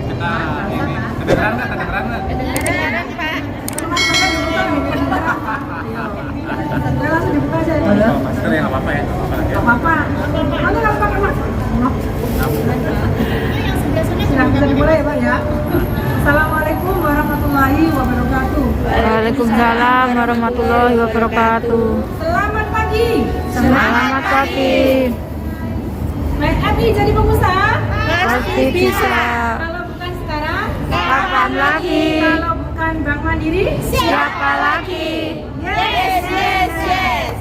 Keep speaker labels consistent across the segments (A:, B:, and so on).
A: Kita ini kedengeran nggak? Kedengeran nggak?
B: Kedengeran, Pak.
C: Udah langsung dibuka aja.
A: Oh, masker ya nggak apa-apa ya, nggak apa-apa lagi.
C: Gak apa-apa. Mana nggak pakai masker? Sudah bisa dimulai ya Pak ya. Assalamualaikum warahmatullahi wabarakatuh.
B: Waalaikumsalam warahmatullahi wabarakatuh.
C: Selamat pagi.
B: Selamat pagi.
C: Naik hati jadi pengusaha?
B: Pasti bisa.
C: Kalau bukan sekarang?
B: Kapan lagi?
C: Kalau bukan Bank Mandiri?
B: Siapa lagi?
C: Yes, yes, yes.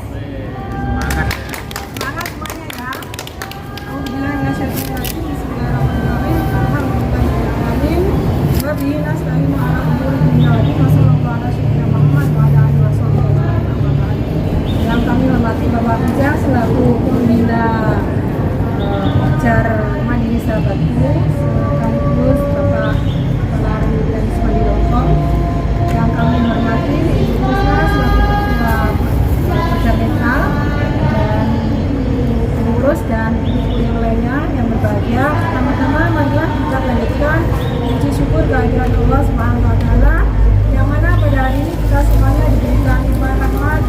A: Semangat.
C: Semangat semuanya ya. Alhamdulillah minasyaitonirrajim. Bismillahirrahmanirrahim. Alhamdulillahirrahmanirrahim. Wa bihi nasta'inu ala umuri dunya wa din. Wa sallallahu ala sayyidina Muhammad wa ala alihi wasallam. Yang kami hormati Bapak Ija selaku pembina Jar Mandiri Sahabatku, sekaligus Bapak Kepala Remitan Ismail Longkong. Yang kami hormati Ibu Krisna selaku Ketua Jar Netral dan pengurus dan ibu yang lainnya yang berbahagia. Pertama-tama marilah kita lanjutkan puji syukur kehadiran Allah Subhanahu wa taala yang mana pada hari ini kita semuanya diberikan limpahan rahmat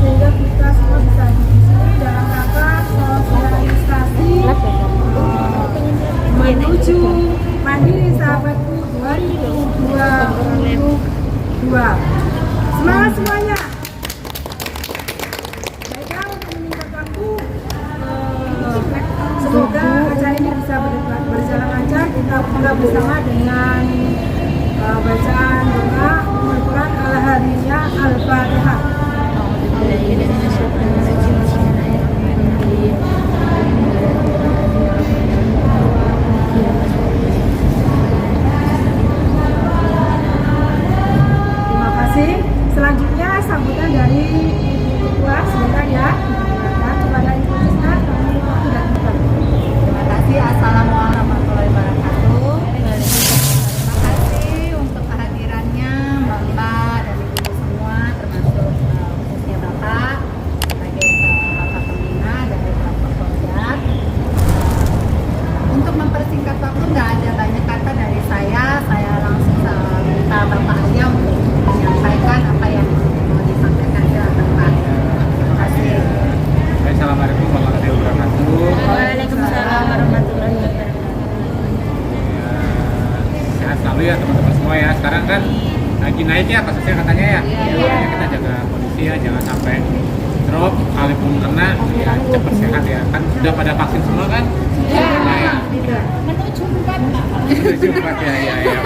C: sehingga kita semua bisa di sini dalam rangka sosialisasi menuju Mandiri Sahabatku 2022. Semangat semuanya. Baiklah, untuk menyingkat waktu, semoga acara ini bisa berjalan lancar. Kita buka bersama dengan bacaan doa Al-Quran al-Hadiyah Al-Fatihah. Terima kasih. Selanjutnya sambutan dari Ibu Ketua sebentar ya. Dan kepada Ibu Krisna kami waktu dan tempat.
D: Terima kasih. Assalamualaikum warahmatullahi wabarakatuh. Terima kasih untuk kehadirannya Mbak dan Ibu semua, termasuk khususnya Bapak sebagai Bapak Pembina dari Kelompok Pojat. Untuk mempersingkat waktu nggak ada banyak kata dari saya langsung minta Bapak aja untuk menyampaikan apa yang mau disampaikan ke Bapak. Terima kasih.
A: Assalamualaikum warahmatullahi wabarakatuh.
B: Waalaikumsalam warahmatullahi wabarakatuh.
A: Ya, sehat selalu ya teman-teman semua ya. Sekarang kan lagi naik ya kasusnya katanya ya. Makanya kita jaga kondisi ya, jangan sampai drop. Kalaupun kena ya cepat sehat ya. Kan sudah pada vaksin semua kan? Nah, ya.
D: Menuju 4 Pak.
A: Menuju 4 ya, benar.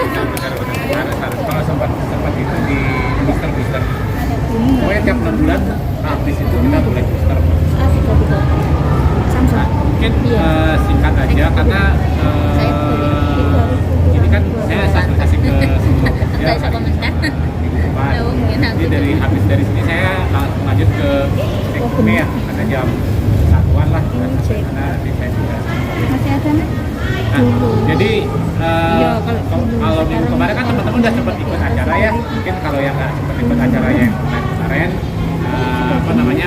A: Harus kalau sempat itu di booster. Pokoknya tiap 6 bulan habis itu kita boleh booster. Nah, mungkin singkat aja karena ini kan saya sosialisasi ke semua ya hari minggu depan. Jadi dari sini saya langsung lanjut ke Sekme ya, ada jam 1-an lah karena nanti saya juga
B: Masih ada nih?
A: nah, jadi kalau minggu kemarin kan teman-teman udah sempat ikut acara ya. Mungkin kalau yang nggak sempat ikut acara yang kemarin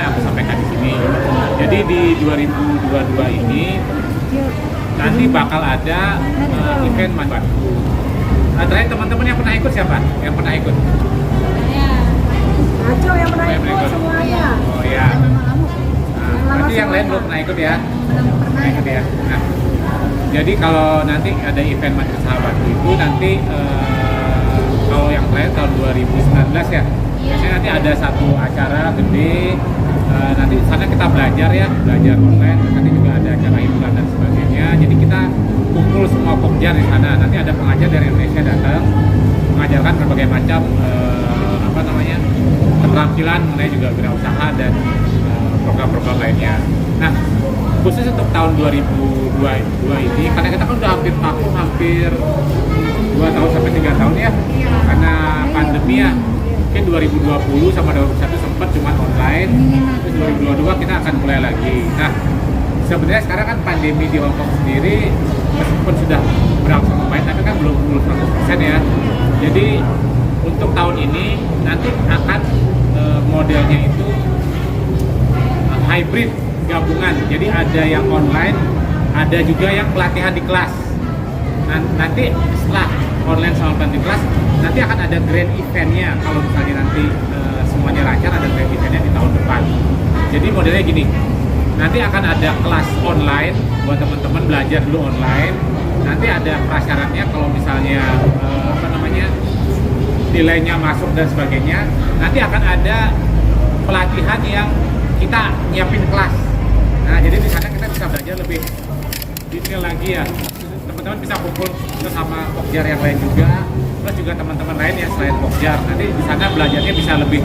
A: aku sampaikan di sini. Jadi di 2022 ini nanti bakal ada event manfaatku. Terakhir teman-teman yang pernah ikut siapa? Yang pernah ikut?
C: Aco yang pernah
A: yang pernah
C: ikut
A: ikut.
C: semuanya.
A: Oh ya. Nah, berarti yang lain belum pernah ikut ya?
D: Belum pernah
A: Ikut ya. Nah, jadi kalau nanti ada event Mandiri Sahabatku itu nanti kalau yang terakhir tahun 2019 ya. Biasanya nanti ada satu acara gede. Nanti di sana kita belajar online. Nanti juga ada acara hiburan dan sebagainya. Jadi kita kumpul semua pembicara di sana. Nanti ada pengajar dari Indonesia datang mengajarkan berbagai macam keterampilan mengenai juga wirausaha dan program-program lainnya. Nah, khusus untuk tahun 2022 ini karena kita kan udah hampir vakum, hampir 2 tahun sampai 3 tahun ya karena pandemi ya. Mungkin 2020 sama 2021 sempat cuma online, terus 2022 kita akan mulai lagi. Nah, sebenarnya sekarang kan pandemi di Hongkong sendiri meskipun sudah berangsur membaik tapi kan belum 100% ya. Jadi untuk tahun ini nanti akan modelnya itu hybrid gabungan. Jadi ada yang online, ada juga yang pelatihan di kelas. nanti setelah online sama planning kelas nanti akan ada grand eventnya. Kalau misalnya nanti semuanya lancar, ada grand eventnya di tahun depan. Jadi modelnya gini, nanti akan ada kelas online buat teman-teman belajar dulu online. Nanti ada prasyaratnya kalau misalnya nilainya masuk dan sebagainya. Nanti akan ada pelatihan yang kita nyiapin kelas. Nah, jadi di sana kita bisa belajar lebih detail lagi ya. Teman-teman bisa kumpul sama Pokjar yang lain juga, terus juga teman-teman lain yang selain Pokjar. Nanti di sana belajarnya bisa lebih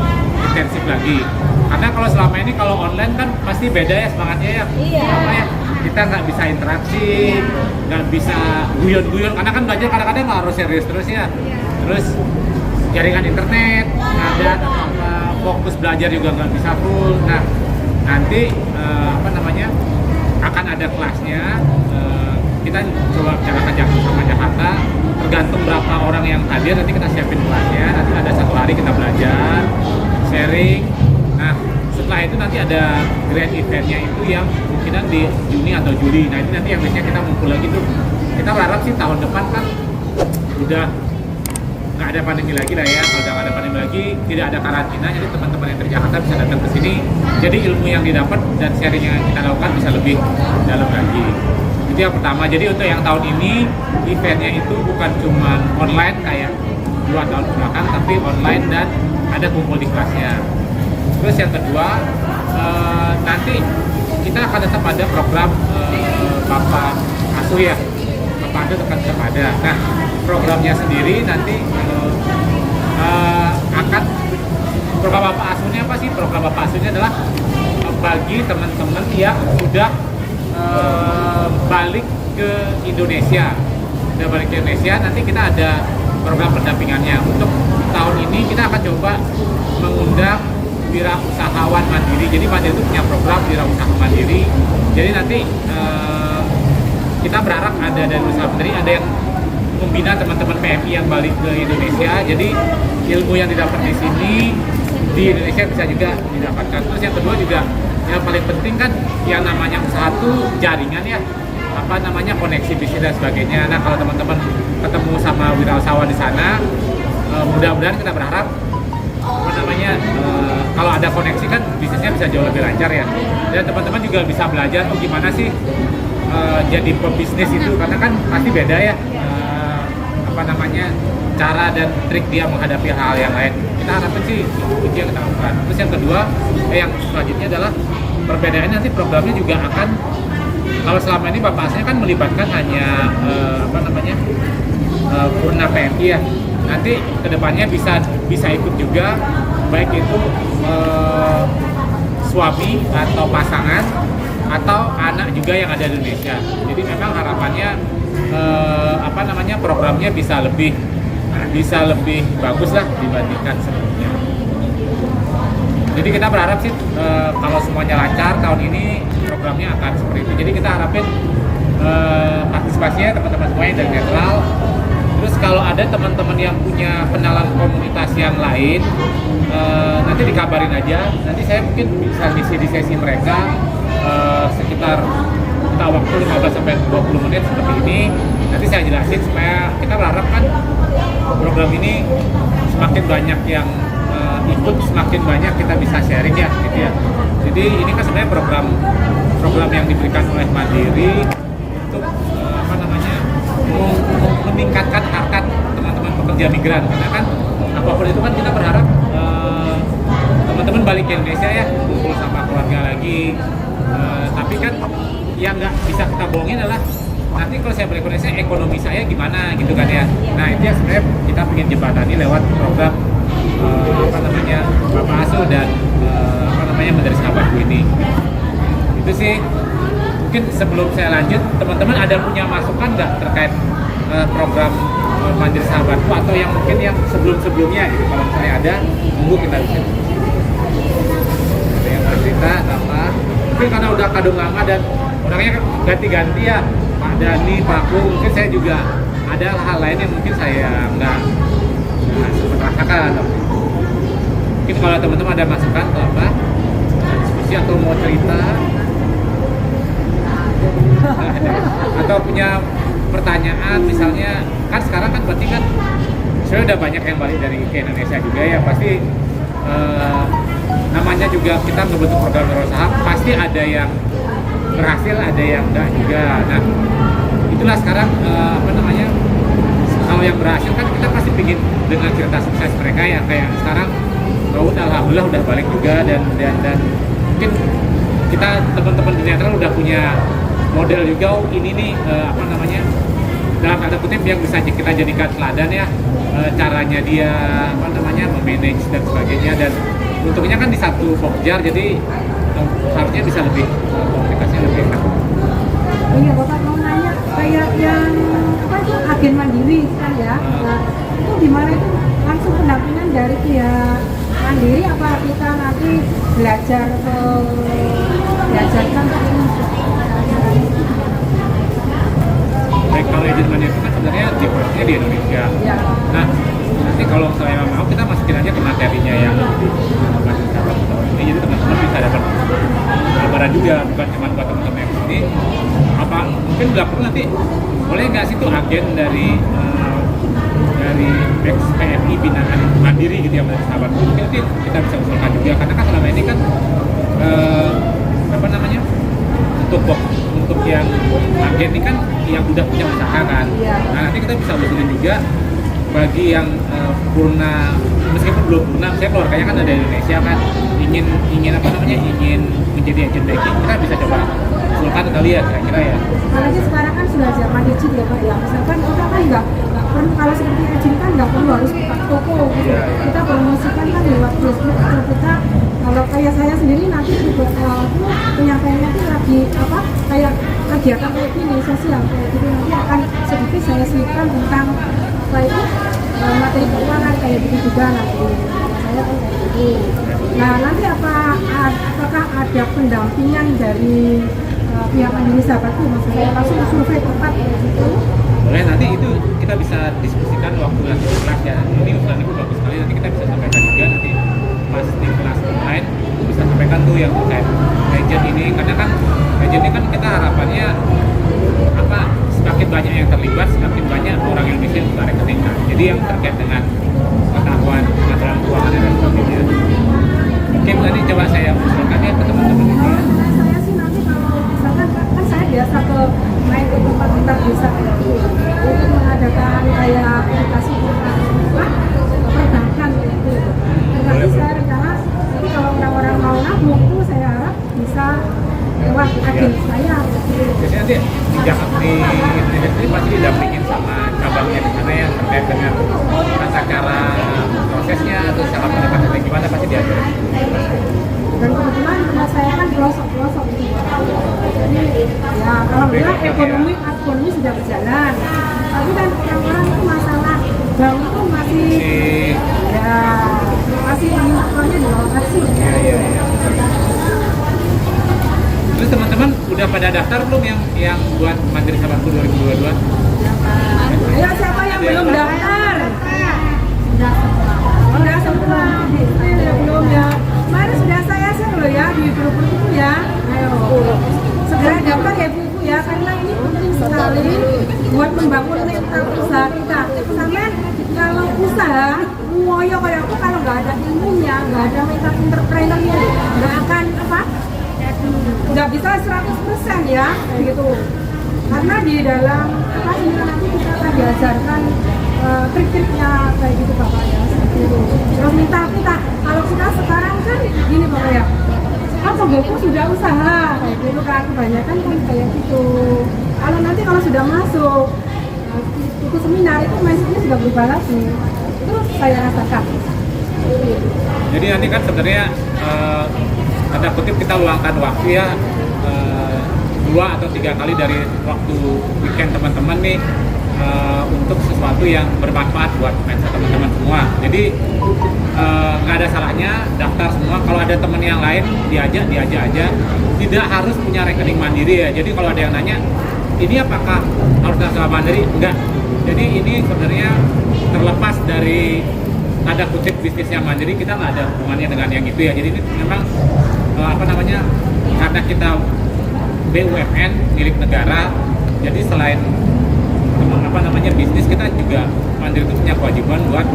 A: intensif lagi. Karena kalau selama ini kalau online kan pasti beda ya semangatnya ya.
B: Iya.
A: Apa ya? Kita nggak bisa interaksi, nggak bisa guyon-guyon. Karena kan belajar kadang-kadang nggak harus serius terus ya. Terus jaringan internet nggak ada, fokus belajar juga nggak bisa full. Nah, nanti akan ada kelasnya. Kita coba bicarakan Jakarta sama Jakarta, tergantung berapa orang yang hadir nanti kita siapin kelasnya. Nanti ada 1 hari kita belajar, sharing. Nah, setelah itu nanti ada grand eventnya itu yang mungkinan di Juni atau Juli. Nah, ini nanti yang biasanya kita ngumpul lagi tuh. Kita berharap sih tahun depan kan udah nggak ada pandemi lagi lah ya. Kalau udah nggak ada pandemi lagi, tidak ada karantina, jadi teman-teman yang dari Jakarta bisa datang ke sini. Jadi ilmu yang didapat dan sharing yang kita lakukan bisa lebih dalam lagi. Itu yang pertama. Jadi untuk yang tahun ini eventnya itu bukan cuma online kayak 2 tahun belakang, tapi online dan ada kumpul di kelasnya. Terus yang kedua, nanti kita akan tetap ada program Bapak Asuh ya. Bapak Asuh akan tetap ada. Nah, programnya sendiri nanti akan program Bapak Asuhnya apa sih? Program Bapak Asuhnya adalah bagi teman-teman yang sudah balik ke Indonesia. Sudah balik ke Indonesia, nanti kita ada program pendampingannya. Untuk tahun ini kita akan coba mengundang wirausahawan mandiri. Jadi Mandiri itu punya program wirausaha mandiri. Jadi nanti kita berharap ada dari usaha mandiri, ada yang membina teman-teman PMI yang balik ke Indonesia. Jadi ilmu yang didapat di sini di Indonesia bisa juga didapatkan. Terus yang kedua juga yang paling penting kan yang namanya usaha tuh jaringan ya, koneksi bisnis dan sebagainya. Nah, kalau teman-teman ketemu sama wirausahawan di sana, mudah-mudahan kita berharap kalau ada koneksi kan bisnisnya bisa jauh lebih lancar ya. Dan teman-teman juga bisa belajar gimana sih jadi pebisnis itu, karena kan pasti beda ya cara dan trik dia menghadapi hal yang lain. Kita harapkan sih itu yang kita lakukan. Terus yang kedua, yang selanjutnya adalah perbedaannya nanti programnya juga akan, kalau selama ini Bapak Asnya kan melibatkan hanya Purna PMI ya. Nanti kedepannya bisa ikut juga, baik itu suami atau pasangan atau anak juga yang ada di Indonesia. Jadi memang harapannya programnya bisa lebih bagus lah dibandingkan sebelumnya. Jadi kita berharap sih kalau semuanya lancar tahun ini programnya akan seperti itu. Jadi kita harapin partisipasinya teman-teman semua yang dari netral. Terus kalau ada teman-teman yang punya kenalan komunitas yang lain, nanti dikabarin aja. Nanti saya mungkin bisa ngisi di sesi mereka sekitar waktu 15-20 menit seperti ini. Nanti saya jelasin supaya kita berharap kan program ini semakin banyak yang ikut, semakin banyak kita bisa sharing ya, gitu ya. Jadi ini kan sebenarnya program yang diberikan oleh Mandiri untuk meningkatkan harkat teman-teman pekerja migran. Karena kan apapun itu kan kita berharap teman-teman balik ke Indonesia ya, kumpul sama keluarga lagi. Tapi kan yang nggak bisa kita bohongin adalah nanti kalau saya balik ke Indonesia, ekonomi saya gimana gitu kan ya. Nah, itu yang sebenarnya kita ingin jembatani lewat program Bapak Asuh dan Menteri Sahabatku ini. Itu sih. Mungkin sebelum saya lanjut, teman-teman ada punya masukan nggak terkait program Mandiri Sahabatku atau yang mungkin yang sebelum-sebelumnya gitu. Kalau misalnya ada, tunggu kita bisa. Ada yang cerita apa? Mungkin karena udah kadung lama dan orangnya ganti-ganti ya, Pak Dani, Pak Ku, mungkin saya juga ada hal lain yang mungkin saya nggak sempat rasakan. Mungkin kalau teman-teman ada masukan atau apa, diskusi atau mau cerita, atau punya pertanyaan misalnya kan sekarang kan berarti kan saya udah banyak yang balik dari ke Indonesia juga ya, pasti namanya juga kita ngebentuk program wirausaha pasti ada yang berhasil, ada yang enggak juga. Nah itulah sekarang apa namanya, kalau yang berhasil kan kita pasti pingin dengan cerita sukses mereka ya, kayak sekarang Raud alhamdulillah udah balik juga dan mungkin kita teman-teman di netral udah punya model juga. Oh, ini nih apa namanya, dalam tanda kutip yang bisa kita jadikan teladan ya, caranya dia apa namanya memanage dan sebagainya, dan untungnya kan di satu Pokjar, jadi harusnya bisa lebih komunikasinya lebih enak.
C: Iya, Bapak mau nanya kayak yang apa itu agen mandiri kan ya? Nah, itu gimana itu langsung pendampingan dari pihak mandiri apa kita nanti belajarkan
A: Baik, kalau agent manager itu kan sebenarnya diprosesnya di Indonesia.
C: ya.
A: Nah, nanti kalau saya mau kita masukin aja ke materinya yang masih dapat ini, jadi teman-teman bisa dapat gambaran juga, bukan cuma buat teman-teman yang ini. Apa mungkin nggak perlu nanti boleh nggak sih tuh agen dari PMI binaan mandiri gitu ya, sahabat, mungkin nanti kita bisa usulkan juga, karena kan selama ini kan apa namanya untuk yang agen ini kan yang udah punya usaha kan. Nah nanti kita bisa usulin juga bagi yang purna, meskipun belum purna, saya keluarganya kan ada di Indonesia kan, ingin apa namanya, ingin menjadi agent banking, kita bisa coba usulkan kali ya kira-kira ya.
C: Apalagi sekarang kan sudah zaman digital ya Pak ya. Misalkan kita kan nggak perlu, kalau seperti agent kan nggak perlu harus buka toko gitu. Kita promosikan kan lewat Facebook atau kita, kalau kayak saya sendiri nanti juga penyampaiannya itu lagi apa kayak kegiatan kayak gini sosial kayak gitu, nanti akan sedikit saya selipkan tentang apa itu materi keuangan kayak gitu juga nanti saya kan kayak gitu. Nah nanti apakah ada pendampingan dari pihak mandiri sahabatku, maksudnya langsung survei tempat kayak gitu?
A: Boleh, nanti itu kita bisa diskusikan waktu nanti di kelas ya. Ini usulan itu bagus sekali, nanti kita bisa sampaikan juga nanti pas di kelas online bisa sampaikan tuh yang terkait agent ini, karena kan agent ini kan kita harapannya apa, semakin banyak yang terlibat, semakin banyak orang Indonesia yang buka rekening kan. Jadi yang terkait dengan pengetahuan pengaturan keuangan dan sebagainya. Oke, nanti coba saya usulkan ya ke teman-teman ini.
C: Saya sih nanti kalau misalkan kan saya biasa main ke tempat-tempat desa untuk mengadakan kayak aplikasi perbankan gitu. Nanti saya rencana nanti kalau orang-orang mau nabung itu saya harap bisa lewat agen saya.
A: Biasanya nanti di Jakarta di Indonesia ini pasti didampingin sama cabangnya di sana yang terkait dengan tata cara prosesnya atau cara pendekatannya gimana, pasti diajarin.
C: Dan kebetulan rumah saya kan pelosok-pelosok gitu. Jadi ya alhamdulillah ekonomi sudah berjalan. Tapi kan orang-orang itu masalah bank itu masih indikatornya di bawah kasih.
A: Iya. Terus teman-teman udah pada daftar belum yang buat Mandiri Sahabatku 2022?
C: Ya siapa yang belum daftar? Sudah semua. Belum ya. Kemarin sudah saya share loh ya di grup itu ya. Ayo segera daftar ya ibu-ibu ya, karena ini penting sekali buat membangun mental usaha kita. Sampai kalau usaha ngoyo kayak aku, kalau nggak ada ilmunya, nggak ada mental entrepreneurnya, nggak akan nggak bisa 100% ya kayak gitu. Karena di dalam apa ini nanti kita akan diajarkan trik-triknya kayak gitu Bapak ya, seperti itu. Terus minta kita, kalau kita sekarang kan gini Bapak ya, kan Sogoku sudah usaha kayak gitu kan, kebanyakan kan kayak gitu. Kalau sudah masuk ikut seminar itu mindsetnya sudah berubah lagi. Itu saya rasakan.
A: Jadi nanti kan sebenarnya tanda kutip kita luangkan waktu ya 2 atau 3 kali dari waktu weekend teman-teman nih untuk sesuatu yang bermanfaat buat mindset teman-teman semua. Jadi nggak ada salahnya daftar semua. Kalau ada teman yang lain diajak aja. Tidak harus punya rekening mandiri ya. Jadi kalau ada yang nanya, ini apakah harus nasabah mandiri? Enggak. Jadi ini sebenarnya terlepas dari tanda kutip bisnisnya mandiri, kita nggak ada hubungannya dengan yang itu ya. Jadi ini memang apa namanya, karena kita BUMN milik negara, jadi selain bisnis, kita juga Mandiri itu punya kewajiban buat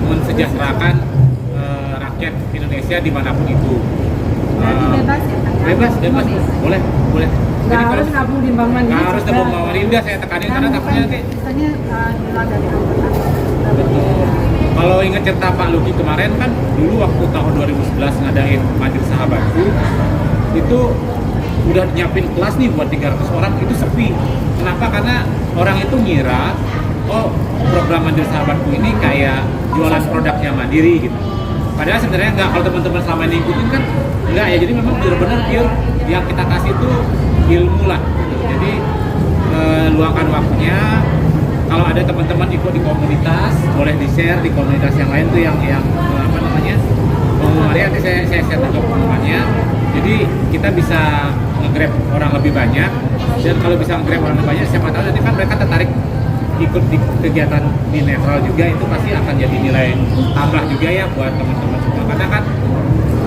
A: mensejahterakan rakyat Indonesia dimanapun itu.
D: Berarti bebas ya Kak?
A: Bebas, boleh.
C: Nggak harus nabung di Bank Mandiri.
A: Nggak harus
C: juga.
A: nabung Bank Mandiri, udah saya tekanin karena takutnya nanti.
D: Misalnya di luar dari angkatan.
A: Betul. Kalau ingat cerita Pak Luki kemarin kan, dulu waktu tahun 2011 ngadain Majelis Sahabatku, itu udah nyiapin kelas nih buat 300 orang, itu sepi. Kenapa? Karena orang itu ngira, oh program Majelis Sahabatku ini kayak jualan produknya Mandiri gitu. Padahal sebenarnya nggak, kalau teman-teman selama ini ikutin kan enggak ya, jadi memang benar-benar pure yang kita kasih itu ilmu lah. Jadi luangkan waktunya. Kalau ada teman-teman ikut di komunitas, boleh di-share di komunitas yang lain tuh yang pengumumannya nanti saya share ke pengumumannya. Jadi kita bisa nge-grab orang lebih banyak, dan kalau bisa nge-grab orang lebih banyak, siapa tahu nanti kan mereka tertarik ikut di kegiatan di netral juga, itu pasti akan jadi nilai tambah juga ya buat teman-teman semua. Karena kan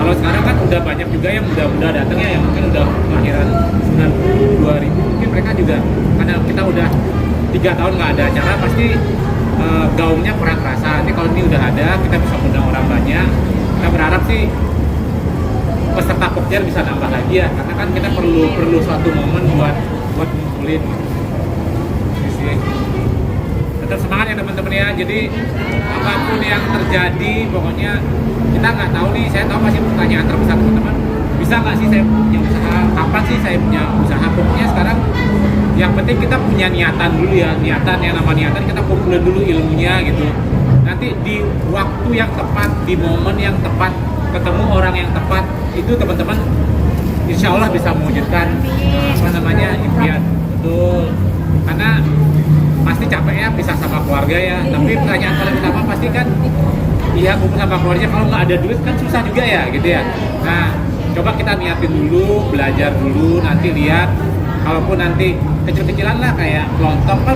A: kalau sekarang kan udah banyak juga yang muda-muda datang ya, yang mungkin udah kelahiran 90, 2000, mungkin mereka juga, karena kita udah 3 tahun nggak ada acara, pasti gaungnya kurang kerasa. Nanti kalau ini udah ada, kita bisa undang orang banyak. Kita berharap sih peserta Pokja bisa nambah lagi ya, karena kan kita perlu suatu momen buat ngumpulin. Tetap semangat ya teman-teman ya. Jadi apapun yang terjadi, pokoknya kita nggak tahu nih. Saya tahu pasti pertanyaan terbesar teman-teman, bisa nggak sih saya punya usaha, kapan sih saya punya usaha. Pokoknya sekarang yang penting kita punya niatan dulu ya, yang nama niatan kita kumpulin dulu ilmunya gitu. Nanti di waktu yang tepat, di momen yang tepat, ketemu orang yang tepat, itu teman-teman insya Allah bisa mewujudkan impian. Betul. Karena pasti capek ya pisah sama keluarga ya, tapi pertanyaan paling utama pasti kan, iya kumpul sama keluarga, kalau nggak ada duit kan susah juga ya gitu ya. Nah coba kita niatin dulu, belajar dulu, nanti lihat. Kalaupun nanti kecil-kecilan lah kayak kelontong kan,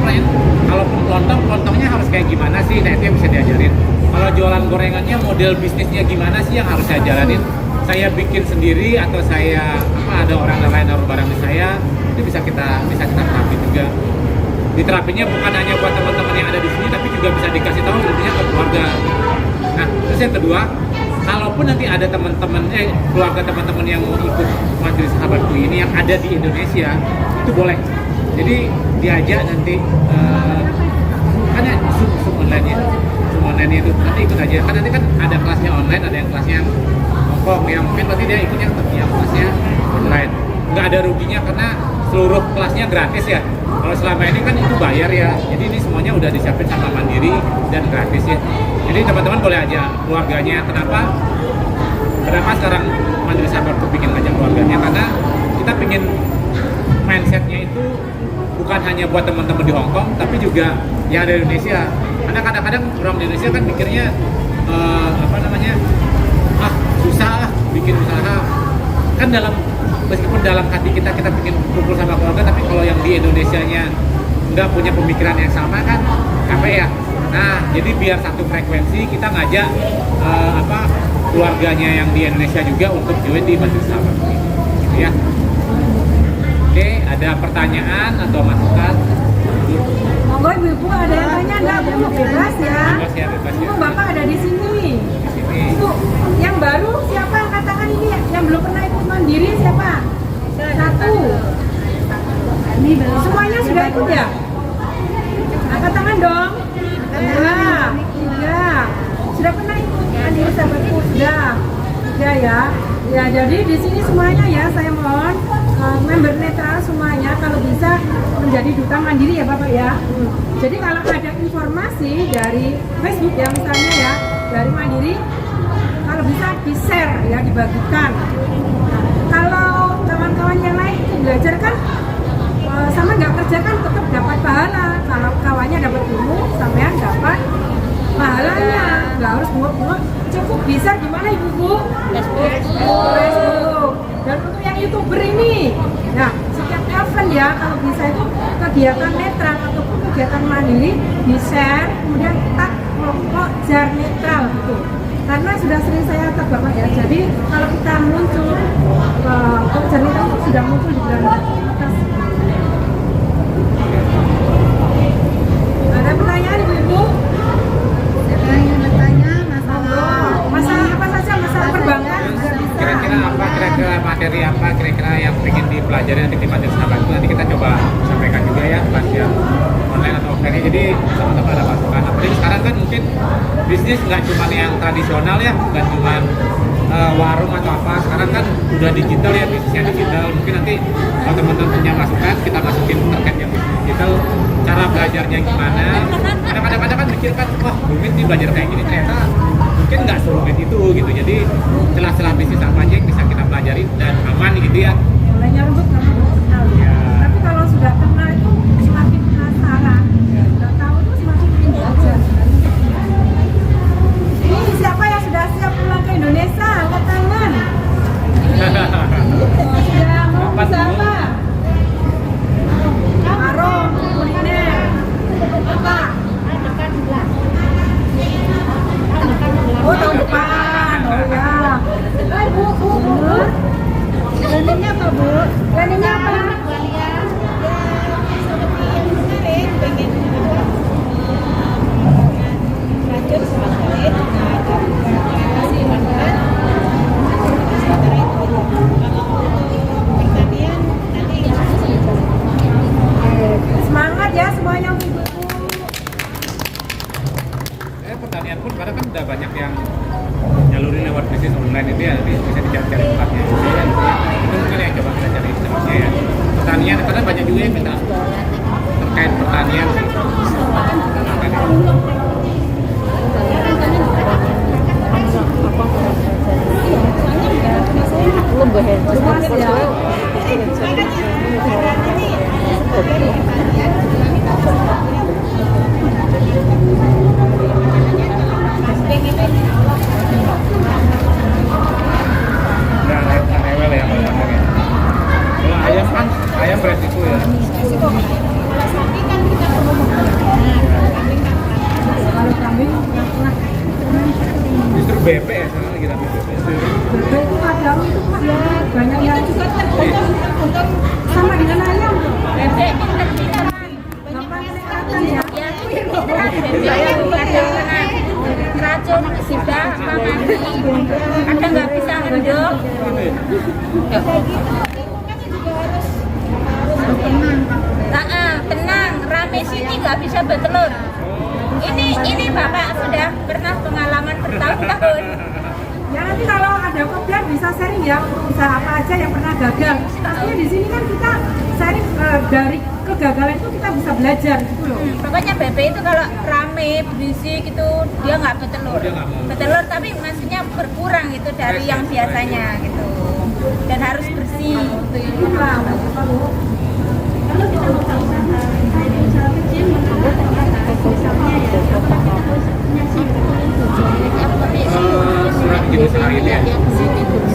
A: kalaupun kelontongnya harus kayak gimana sih, nah itu yang bisa diajarin. Kalau jualan gorengannya, model bisnisnya gimana sih yang harus saya jalanin, saya bikin sendiri atau saya ada orang lain naruh barang di saya, itu bisa kita terapin juga. Diterapinnya bukan hanya buat teman-teman yang ada di sini, tapi juga bisa dikasih tahu ilmunya ke keluarga. Nah terus yang kedua, kalaupun nanti ada keluarga teman-teman yang mau ikut Majelis Sahabatku ini yang ada di Indonesia, itu boleh. Jadi diajak nanti kan ya Zoom online itu nanti ikut aja. Kan nanti kan ada kelasnya online, ada yang kelasnya Hongkong, yang mungkin berarti dia ikutnya yang kelasnya online. Nggak ada ruginya karena seluruh kelasnya gratis ya. Kalau selama ini kan itu bayar ya. Jadi ini semuanya udah disiapin sama Mandiri dan gratis ya. Jadi teman-teman boleh aja keluarganya. Kenapa sekarang Majelis Sahabatku bikin ngajak keluarganya? Karena kita pengen mindsetnya itu bukan hanya buat teman-teman di Hongkong, tapi juga yang ada di Indonesia. Karena kadang-kadang orang di Indonesia kan pikirnya susah bikin usaha. Kan meskipun dalam hati kita pengen kumpul sama keluarga, tapi kalau yang di Indonesianya nggak punya pemikiran yang sama kan capek ya. Nah jadi biar satu frekuensi, kita ngajak keluarganya yang di Indonesia juga untuk join di Majelis Sahabatku ini gitu ya. Oke, ada pertanyaan atau masukan?
C: Monggo ibu-ibu, ada yang tanya enggak? Bu, bebas ya.
A: Bebas ya.
C: Ibu, Bapak ada di sini.
A: Di sini.
C: Ibu, yang baru siapa yang katakan ini? Yang belum pernah ikut Mandiri siapa? Satu.
D: Ini belum.
C: Semuanya sudah ikut ya? Angkat tangan dong. Ya. Sudah pernah ikut Mandiri Sahabatku? Sudah. Ya. Ya, jadi di sini semuanya ya, saya mohon member netral semuanya kalau bisa menjadi duta Mandiri ya Bapak ya. Jadi kalau ada informasi dari Facebook ya misalnya ya, dari Mandiri, kalau bisa di-share ya, dibagikan. Kalau kawan-kawan yang lain itu belajar kan sama nggak kerja kan tetap dapat pahala. Kalau kawannya dapat ilmu, sampean dapat pahalanya. Nggak harus bunga-bunga. Cukup bisa gimana ibu-ibu? Facebook. Dan untuk yang YouTuber ini, nah setiap event ya kalau bisa itu kegiatan netral ataupun kegiatan Mandiri di-share, kemudian tag kelompok jar netral gitu. Karena sudah sering saya tag Bapak ya. Jadi kalau kita muncul jar netral itu sudah muncul di bulan atas.
A: dari nanti tim Adil Sahabat itu nanti kita coba sampaikan juga ya pas yang online atau offline. Jadi sama-sama ada masukan. Apalagi sekarang kan mungkin bisnis nggak cuma yang tradisional ya, bukan cuma warung atau apa. Sekarang kan udah digital ya, bisnisnya digital. Mungkin nanti kalau teman-teman punya masukan, kita masukin terkait yang bisnis digital, cara belajarnya gimana. Kadang-kadang kan mikir kan, wah rumit nih belajar kayak gini, ternyata mungkin nggak serumit itu gitu. Jadi celah-celah bisnis apa aja yang bisa kita pelajari dan aman gitu ya.
C: Mulainya ribet karena belum kenal ya.
A: Ya.
C: Tapi kalau sudah kenal itu semakin penasaran. Sudah tahu itu semakin ingin belajar. Ini siapa yang sudah siap pulang ke Indonesia? Angkat tangan. Sudah mau bersama. Arung, kuliner. Apa? Oh tahun depan. Oh ya. Bu. Planningnya apa Bu? Planningnya apa? Semangat ya semuanya Bu.
A: Pertanian pun kadang kan udah banyak yang nyalurin lewat bisnis online itu ya, nanti bisa dicari-cari tempatnya. Itu mungkin yang coba kita cari tempatnya ya. Pertanian karena banyak juga yang minta terkait pertanian sih. Nggak rewel ya kalau makannya. Kalau ayam kan, ayam beresiko ya.
C: Kalau kambing yang pernah
A: Justru bebek ya, sekarang lagi rame bebek.
C: bebek itu ada untuk banyak yang juga tergantung sama dengan ayam.
B: Bebek pinter pinter.
C: Gampang kesehatan ya.
B: Ya, bebek kadang kena racun musibah makan. Kadang nggak bisa hidup. Tenang, rame sini nggak bisa bertelur. Ini Bapak sudah pernah pengalaman bertahun-tahun.
C: Ya nanti kalau ada kopian bisa sharing ya untuk usaha apa aja yang pernah gagal. Pastinya di sini kan kita sharing dari kegagalan itu kita bisa belajar gitu loh.
B: Pokoknya bebek itu kalau rame berisik itu dia nggak bertelur.
A: Dia nggak mau.
B: Bertelur tapi maksudnya berkurang itu dari yang biasanya gitu. Dan harus bersih.
C: Itulah apa Bu?
A: Surat izin usaha ini ya.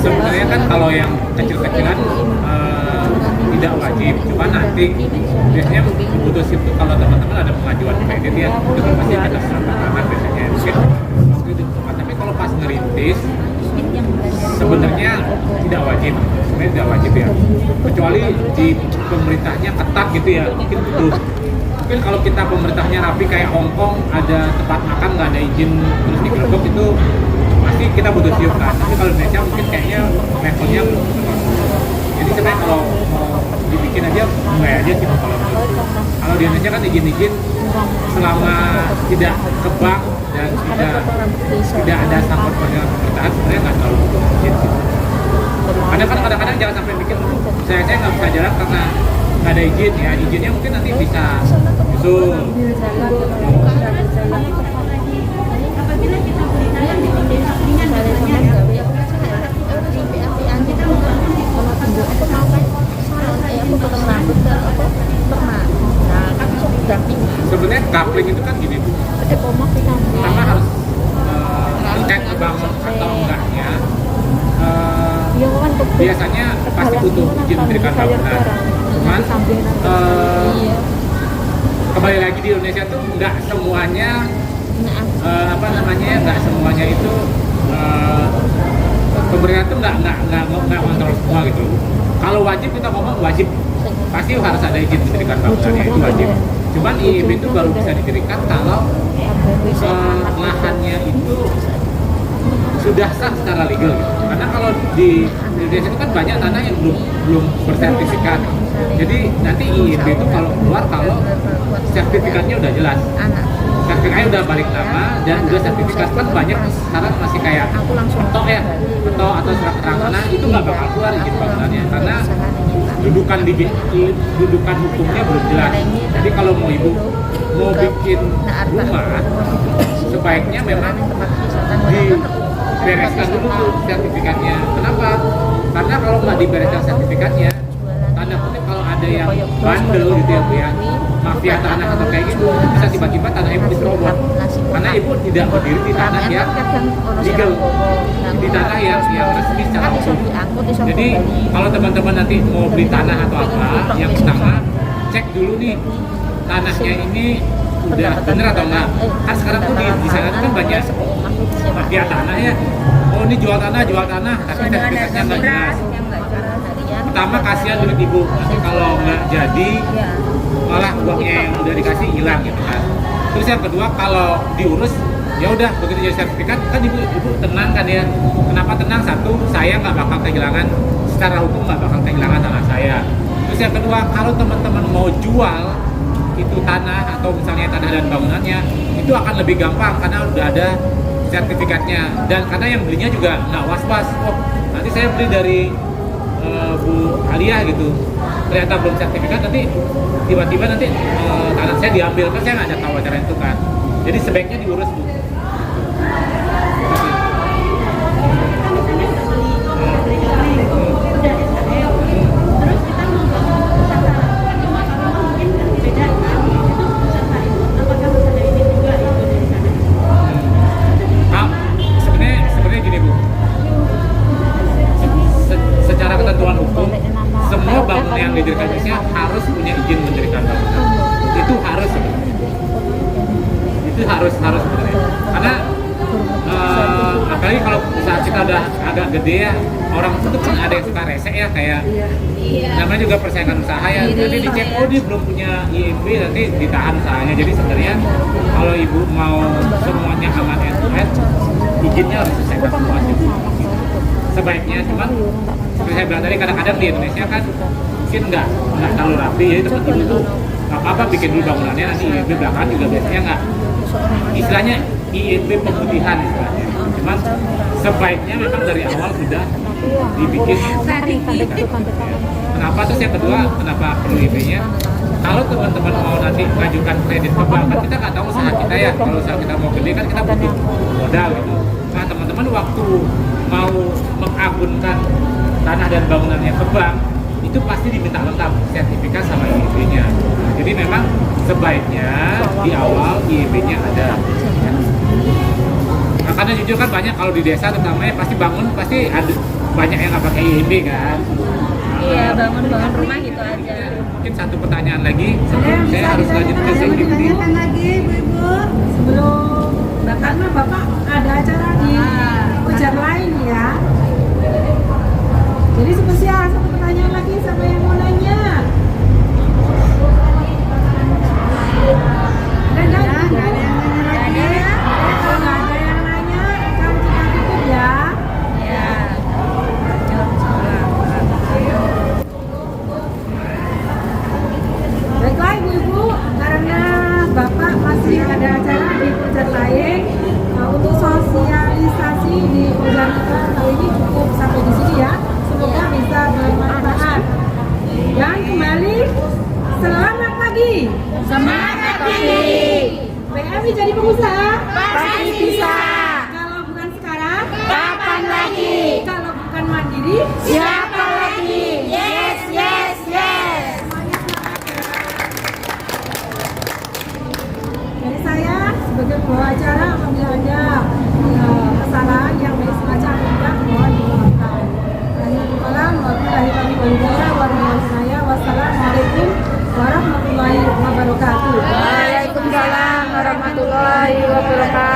A: Sebenarnya kan kalau yang kecil-kecilan tidak wajib, cuma nanti biasanya butuh itu kalau teman-teman ada pengajuan kredit ya, itu kan pasti ada surat keterangan biasanya mungkin itu tempat. Tapi kalau pas ngerintis sebenarnya tidak wajib, sebenarnya tidak wajib ya, kecuali di pemerintahnya ketat gitu ya, mungkin butuh. Mungkin kalau kita pemerintahnya rapi kayak Hong Kong, ada tempat makan nggak ada izin terus digerebek itu pasti kita butuh siup kan. Tapi kalau Indonesia mungkin kayaknya levelnya belum seperti. Jadi sebenarnya kalau mau dibikin aja mulai aja sih kalau menurutku. Kalau di Indonesia kan izin-izin selama tidak ke bank dan tidak ada sangkut dengan pemerintahan sebenarnya nggak terlalu butuh izin sih. Kadang-kadang jangan sampai bikin saya nggak bisa jalan karena nggak ada izin ya, izinnya mungkin nanti bisa nyusul.
B: Apabila kita berikan di desa dengan misalnya
A: Sebenarnya coupling itu kan gini Bu, pertama harus terkait ke bank atau enggaknya biasanya pasti butuh izin mendirikan bangunan. Cuman kembali lagi di Indonesia tuh nggak semuanya nggak semuanya itu pemerintah tuh nggak kontrol semua gitu. Kalau wajib kita ngomong wajib pasti harus ada izin mendirikan bangunan ya, itu wajib. Cuman IIB itu baru bisa didirikan kalau lahannya itu sudah sah secara legal gitu. Karena kalau di Indonesia itu kan banyak tanah yang belum bersertifikat. Jadi nanti IIB itu kalau keluar kalau sertifikatnya udah jelas. Sertifikatnya udah balik nama dan udah sertifikat kan banyak sekarang masih kayak petok ya, petok atau surat keterangan tanah itu nggak bakal keluar izin bangunannya karena dudukan hukumnya belum jelas. Jadi kalau mau ibu mau bikin rumah sebaiknya memang dibereskan dulu tuh sertifikatnya. Kenapa? Karena kalau nggak dibereskan sertifikatnya, tanda kutip kalau ada yang bandel gitu ya Bu ya, mafia tanah atau kayak gitu, bisa tiba-tiba tanah ibu diserobot. Karena ibu tidak berdiri di tanah yang legal, di tanah yang resmi secara hukum. Jadi kalau teman-teman nanti mau beli tanah atau apa, yang pertama cek dulu nih tanahnya ini udah bener atau enggak. Kan sekarang tuh di sana kan banyak mafia tanah ya. Oh ini jual tanah, tapi sertifikatnya nggak jelas. Pertama kasihan duit ibu, nanti kalau nggak jadi malah uangnya yang udah dikasih hilang gitu kan. Terus yang kedua kalau diurus ya udah begitu jadi sertifikat kan ibu tenang kan ya. Kenapa tenang? Satu, saya nggak bakal kehilangan secara hukum, nggak bakal kehilangan tanah saya. Terus yang kedua, kalau teman-teman mau jual itu tanah atau misalnya tanah dan bangunannya itu akan lebih gampang karena udah ada sertifikatnya dan karena yang belinya juga nggak was-was. Oh nanti saya beli dari Bu Alia gitu, ternyata belum sertifikat, nanti tiba-tiba nanti tanah saya diambil, kan saya nggak ada tahu acara itu kan. Jadi sebaiknya diurus Bu. Sebenarnya gini Bu, secara ketentuan hukum semua bangunan yang didirikan di Indonesia harus punya izin mendirikan bangunan. Itu harus sebenarnya. Itu harus sebenarnya. Karena apalagi kalau usaha kita udah agak gede ya, orang itu kan ada yang suka rese ya kayak namanya juga persaingan usaha ya. Nanti dicek oh dia belum punya IMB, nanti ditahan usahanya. Jadi sebenarnya kalau ibu mau semuanya aman end-to-end, izinnya harus diselesaikan semua gitu. Sebaiknya cuman seperti saya bilang tadi kadang-kadang di Indonesia kan mungkin nggak terlalu rapi, jadi teman dulu tuh nggak apa-apa bikin dulu bangunannya, nanti IMB belakangan juga biasanya nggak istilahnya IMB pemutihan istilahnya. Cuman sebaiknya memang dari awal sudah dibikin sertifikat. Kenapa? Terus yang kedua kenapa perlu IMB-nya? Kalau teman-teman mau nanti mengajukan kredit ke bank, kan kita nggak tahu usaha kita ya. Kalau usaha kita mau gede kan kita butuh modal gitu. Nah teman-teman waktu mau mengagunkan tanah dan bangunannya ke bank, itu pasti diminta lengkap sertifikat sama IMB-nya. Jadi memang sebaiknya di awal IMB-nya ada. Nah, karena jujur kan banyak kalau di desa terutamanya pasti bangun pasti ada banyak yang nggak pakai IMB kan.
B: Iya, bangun rumah gitu aja.
A: Mungkin satu pertanyaan lagi sebelum saya harus lanjut ke safety.
C: lagi ibu-ibu sebelum karena bapak ada acara di ujar lain ya. Jadi spesial satu pertanyaan lagi sama yang mau nanya. Nggak ada yang nanya lagi. Kalau nggak ada yang nanya, kan kita tutup ya.
B: Ya.
C: Baiklah ibu-ibu, karena bapak masih ada acara di ujar lain, untuk sosialisasi di ujar kita kali ini cukup sampai di sini ya. Semoga bisa bermanfaat. Dan kembali, selamat pagi.
B: Semangat pagi.
C: PMI jadi pengusaha?
B: Pasti bisa.
C: Kalau bukan sekarang?
B: Kapan lagi?
C: Kalau bukan mandiri?
B: Siapa lagi? Yes, yes, yes.
C: Dari saya sebagai pembawa acara apabila ada kesalahan yang disengaja atau tidak mohon dimaafkan. Wassalamualaikum warahmatullahi wabarakatuh.
B: Waalaikumsalam warahmatullahi wabarakatuh.